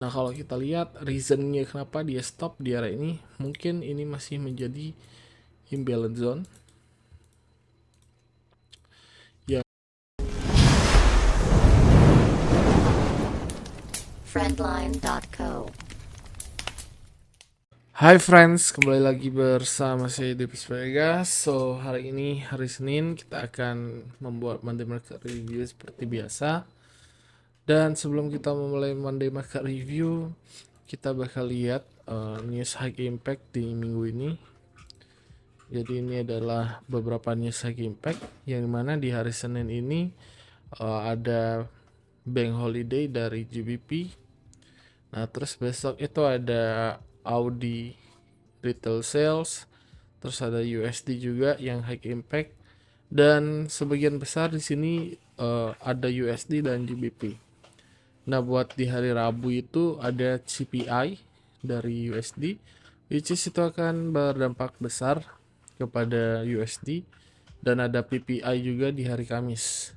Nah, kalau kita lihat reasonnya kenapa dia stop di area ini, mungkin ini masih menjadi imbalance zone. Ya, Friendline.co. Hai friends, kembali lagi bersama saya Devis Vegas. So, hari ini hari Senin kita akan membuat Monday Market Review seperti biasa. Dan sebelum kita memulai Monday Market Review, kita bakal lihat news high impact di minggu ini. Jadi ini adalah beberapa news high impact yang dimana di hari Senin ini ada bank holiday dari GBP. Nah, terus besok itu ada Audi retail sales, terus ada USD juga yang high impact, dan sebagian besar di sini ada USD dan GBP. Nah, buat di hari Rabu itu ada CPI dari USD, which is itu akan berdampak besar kepada USD, dan ada PPI juga di hari Kamis.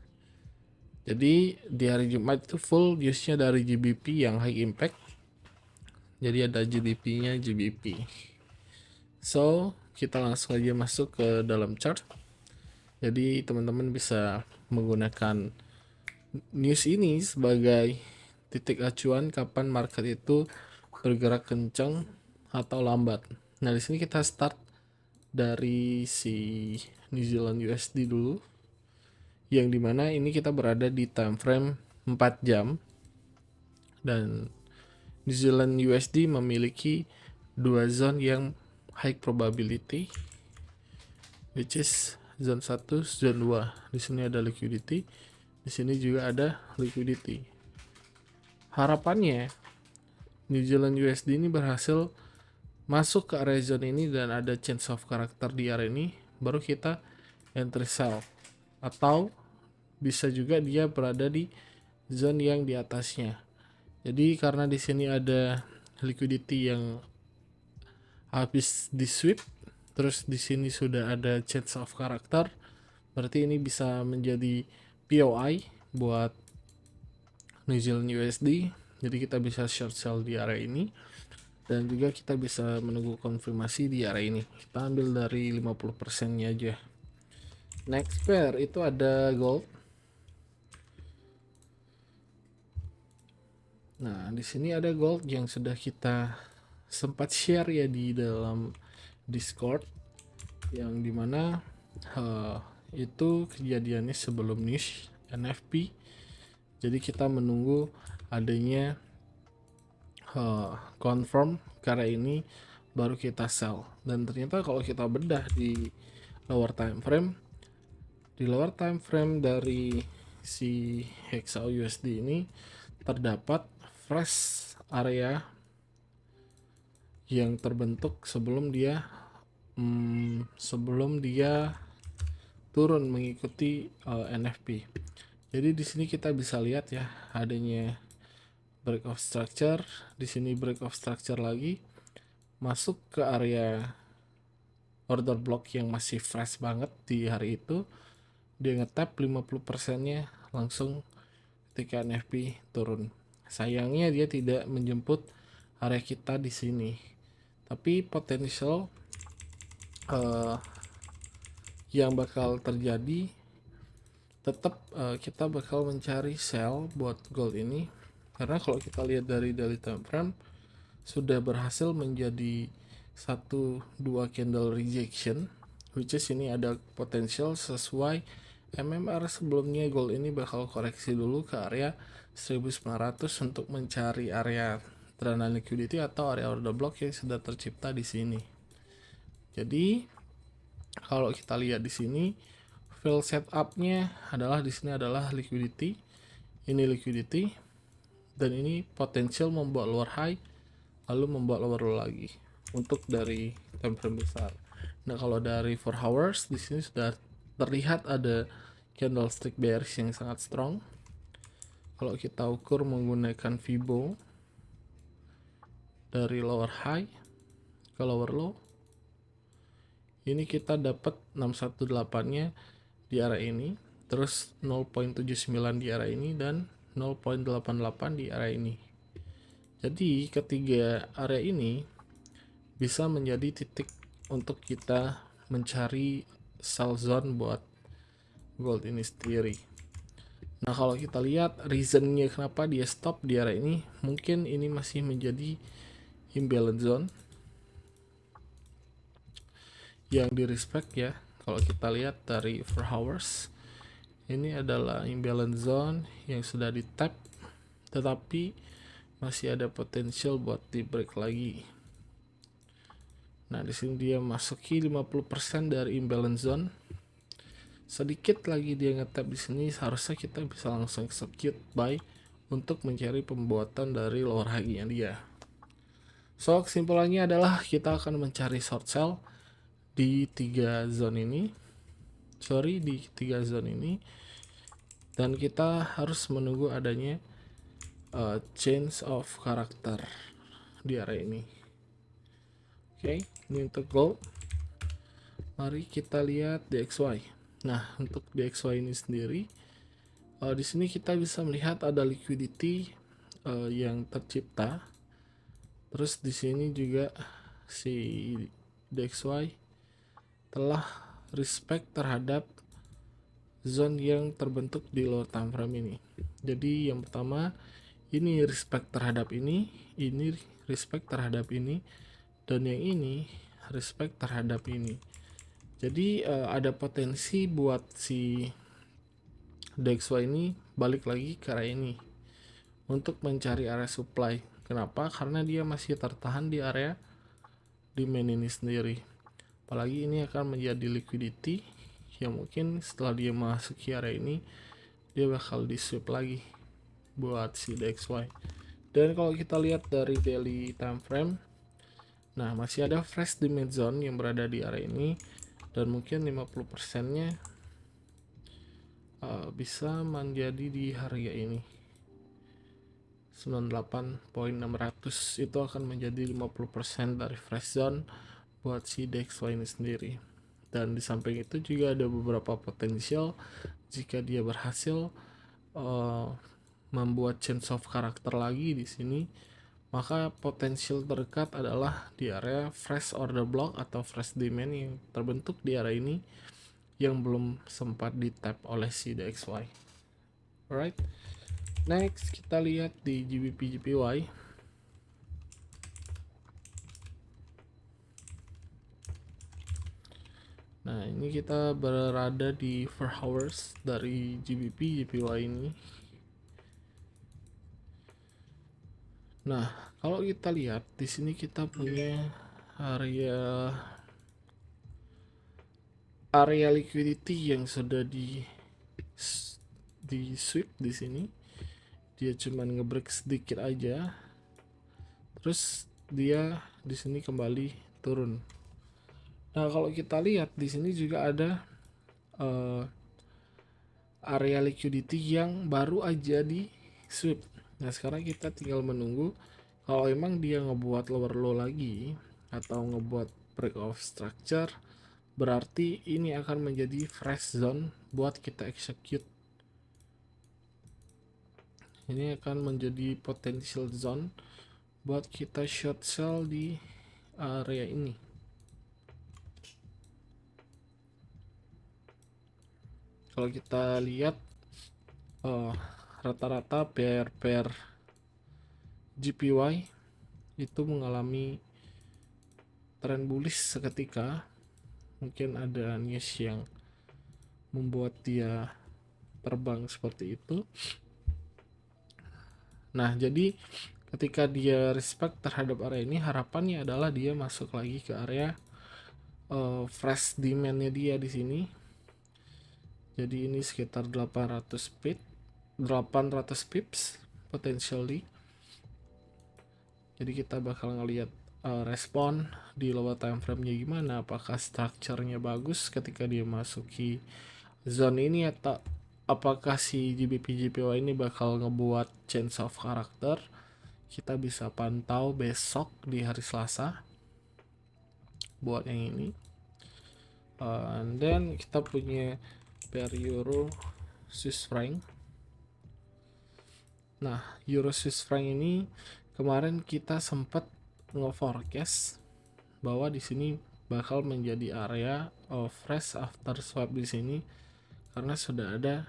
Jadi di hari Jumat itu full newsnya dari GBP yang high impact. Jadi ada GBP-nya GBP. So, kita langsung aja masuk ke dalam chart. Jadi teman-teman bisa menggunakan news ini sebagai titik acuan kapan market itu bergerak kencang atau lambat. Nah, di sini kita start dari si New Zealand USD dulu, yang dimana ini kita berada di time frame 4 jam, dan New Zealand USD memiliki dua zone yang high probability, which is zone 1, zone 2. Di sini ada liquidity, di sini juga ada liquidity. Harapannya New Zealand USD ini berhasil masuk ke area zone ini dan ada change of character di area ini, baru kita entry sell. Atau bisa juga dia berada di zone yang di atasnya. Jadi karena di sini ada liquidity yang habis di sweep, terus di sini sudah ada change of character, berarti ini bisa menjadi POI buat New Zealand USD. Jadi kita bisa short sell di area ini, dan juga kita bisa menunggu konfirmasi di area ini. Kita ambil dari 50% nya aja. Next pair itu ada gold. Nah, di sini ada gold yang sudah kita sempat share ya di dalam Discord, yang dimana itu kejadiannya sebelum news NFP. Jadi kita menunggu adanya confirm karena ini baru kita sell. Dan ternyata kalau kita bedah di lower time frame dari si Hexa USD ini terdapat fresh area yang terbentuk sebelum dia turun mengikuti NFP. Jadi di sini kita bisa lihat ya adanya break of structure, di sini break of structure lagi, masuk ke area order block yang masih fresh banget di hari itu. Dia ngetap 50%-nya langsung ketika NFP turun. Sayangnya dia tidak menjemput area kita di sini. Tapi potensial yang bakal terjadi tetap kita bakal mencari sell buat gold ini, karena kalau kita lihat dari daily time frame sudah berhasil menjadi 1-2 candle rejection, which is ini ada potensial sesuai MMR sebelumnya gold ini bakal koreksi dulu ke area 1900 untuk mencari area trend liquidity atau area order block yang sudah tercipta di sini. Jadi kalau kita lihat di sini fill setupnya adalah di sini adalah liquidity, ini liquidity, dan ini potensial membuat lower high lalu membuat lower low lagi untuk dari time frame besar. Nah, kalau dari 4 hours di sini sudah terlihat ada candlestick bearish yang sangat strong. Kalau kita ukur menggunakan Fibo dari lower high ke lower low, ini kita dapat 618-nya di area ini, terus 0.79 di area ini, dan 0.88 di area ini. Jadi ketiga area ini bisa menjadi titik untuk kita mencari sell zone buat gold ini sendiri. Nah, kalau kita lihat reasonnya kenapa dia stop di area ini, mungkin ini masih menjadi imbalance zone yang di respect ya. Kalau kita lihat dari 4 hours, ini adalah imbalance zone yang sudah di tap, tetapi masih ada potensial buat di break lagi. Nah, di sini dia masuki 50% dari imbalance zone. Sedikit lagi dia ngetap di sini, seharusnya kita bisa langsung execute buy untuk mencari pembuatan dari lower high-nya dia. So, kesimpulannya adalah kita akan mencari short sell di tiga zone ini. Di tiga zone ini, dan kita harus menunggu adanya change of character di area ini. Oke, ini untuk gold. Mari kita lihat DXY. Nah, untuk DXY ini sendiri, di sini kita bisa melihat ada liquidity yang tercipta. Terus di sini juga si DXY telah respect terhadap zone yang terbentuk di lower time frame ini. Jadi yang pertama ini respect terhadap ini respect terhadap ini, dan yang ini respect terhadap ini. Jadi ada potensi buat si DXY ini balik lagi ke area ini untuk mencari area supply. Kenapa? Karena dia masih tertahan di area demand ini sendiri. Apalagi ini akan menjadi liquidity yang mungkin setelah dia masuk ke area ini, dia bakal di sweep lagi buat si DXY. Dan kalau kita lihat dari daily time frame, nah masih ada fresh demand zone yang berada di area ini, dan mungkin 50% nya bisa menjadi di harga ini 98.600. itu akan menjadi 50% dari fresh zone buat si DXY ini sendiri. Dan di samping itu juga ada beberapa potensial jika dia berhasil membuat change of karakter lagi di sini, maka potensial terdekat adalah di area fresh order block atau fresh demand yang terbentuk di area ini yang belum sempat di tap oleh si DXY. Alright, next kita lihat di GBP JPY. Nah, ini kita berada di 4 hours dari GBP JPY ini. Nah, kalau kita lihat di sini kita punya area liquidity yang sudah di sweep di sini. Dia cuman ngebreak sedikit aja. Terus dia di sini kembali turun. Nah, kalau kita lihat di sini juga ada area liquidity yang baru aja di sweep. Nah, sekarang kita tinggal menunggu kalau emang dia ngebuat lower low lagi atau ngebuat break of structure, berarti ini akan menjadi fresh zone buat kita execute. Ini akan menjadi potential zone buat kita short sell di area ini. Kalau kita lihat rata-rata pair JPY itu mengalami tren bullish seketika. Mungkin ada news yang membuat dia terbang seperti itu. Nah, jadi ketika dia respect terhadap area ini, harapannya adalah dia masuk lagi ke area fresh demandnya dia di sini. Jadi ini sekitar 800 pips potentially. Jadi kita bakal ngelihat respon di lower time frame-nya gimana, apakah structure-nya bagus ketika dia masuki zone ini, atau apakah si GBP JPY ini bakal ngebuat change of character. Kita bisa pantau besok di hari Selasa buat yang ini. And then kita punya pair euro Swiss franc. Nah, euro Swiss franc ini kemarin kita sempat nge-forecast bahwa di sini bakal menjadi area fresh after swap di sini karena sudah ada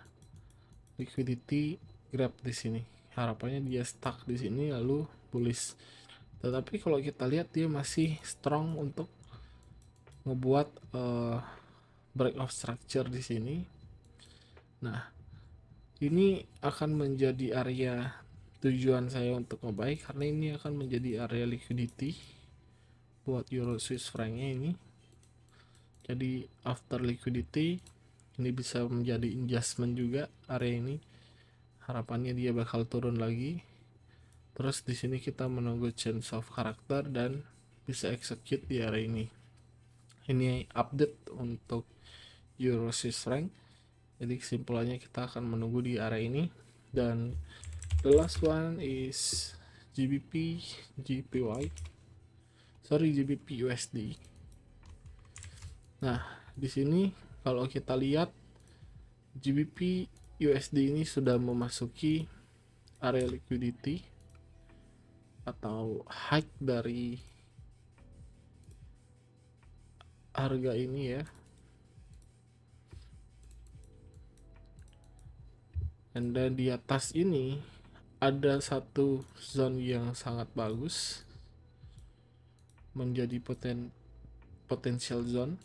liquidity grab di sini. Harapannya dia stuck di sini lalu bullish. Tetapi kalau kita lihat dia masih strong untuk ngebuat break of structure di sini. Nah, ini akan menjadi area tujuan saya untuk ngebuy karena ini akan menjadi area liquidity buat euro Swiss franc-nya ini. Jadi after liquidity ini bisa menjadi adjustment juga area ini. Harapannya dia bakal turun lagi. Terus di sini kita menunggu change of character dan bisa execute di area ini. Ini update untuk euro Swiss franc. Jadi kesimpulannya kita akan menunggu di area ini. Dan the last one is GBP USD. Nah, di sini kalau kita lihat GBP USD ini sudah memasuki area liquidity atau high dari harga ini ya. Dan di atas ini ada satu zone yang sangat bagus menjadi potential zone.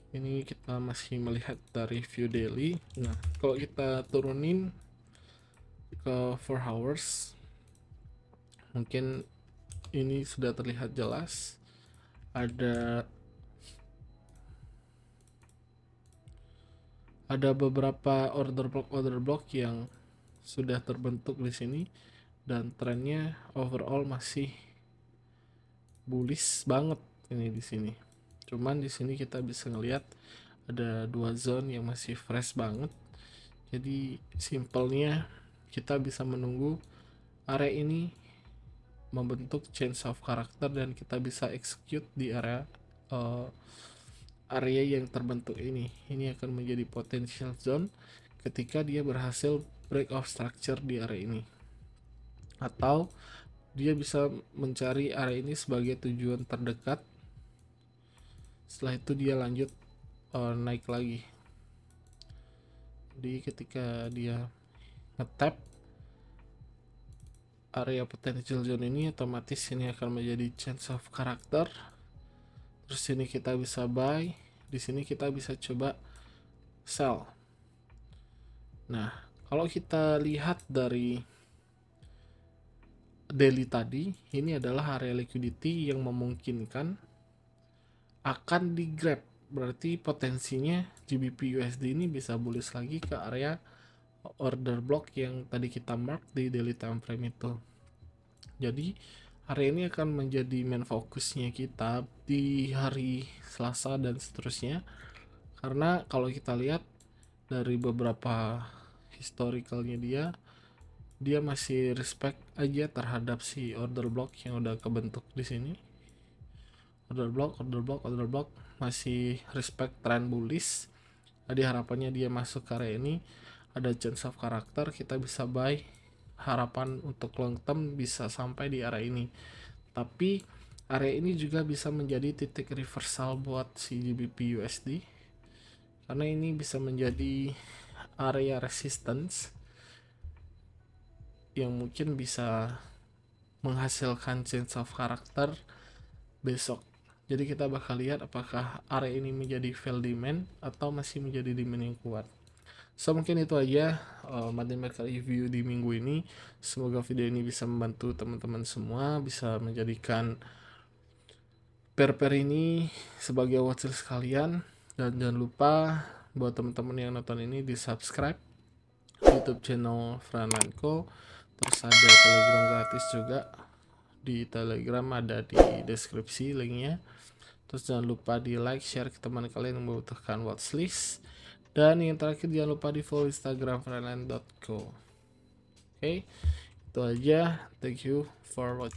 Ini kita masih melihat dari view daily. Nah, kalau kita turunin ke 4 hours mungkin ini sudah terlihat jelas ada beberapa order block yang sudah terbentuk di sini dan trennya overall masih bullish banget ini di sini. Cuman di sini kita bisa ngelihat ada dua zone yang masih fresh banget. Jadi simpelnya kita bisa menunggu area ini membentuk change of character dan kita bisa execute di area yang terbentuk ini. Ini akan menjadi potential zone ketika dia berhasil break of structure di area ini, atau dia bisa mencari area ini sebagai tujuan terdekat. Setelah itu dia lanjut naik lagi. Jadi ketika dia nge-tap area potential zone ini, otomatis ini akan menjadi change of character. Terus sini kita bisa buy, di sini kita bisa coba sell. Nah, kalau kita lihat dari daily tadi, ini adalah area liquidity yang memungkinkan akan di grab. Berarti potensinya GBP USD ini bisa bullish lagi ke area order block yang tadi kita mark di daily time frame itu. Jadi hari ini akan menjadi main fokusnya kita di hari Selasa dan seterusnya, karena kalau kita lihat dari beberapa historicalnya dia masih respect aja terhadap si order block yang udah kebentuk di sini. Order block masih respect trend bullish. Jadi harapannya dia masuk ke area ini, ada chance of character, kita bisa buy. Harapan untuk long term bisa sampai di area ini, tapi area ini juga bisa menjadi titik reversal buat si GBP USD karena ini bisa menjadi area resistance yang mungkin bisa menghasilkan change of character besok. Jadi kita bakal lihat apakah area ini menjadi fail demand atau masih menjadi demand yang kuat. So mungkin itu aja money market review di minggu ini. Semoga video ini bisa membantu teman-teman semua, bisa menjadikan pair ini sebagai watchlist kalian. Dan jangan lupa buat teman-teman yang nonton ini di subscribe YouTube channel Frontline Co. Terus ada Telegram gratis juga. Di Telegram ada di deskripsi linknya. Terus jangan lupa di like, share ke teman kalian yang membutuhkan watchlist. Dan yang terakhir jangan lupa di follow Instagram frontline.co. Oke, itu aja. Thank you for watching.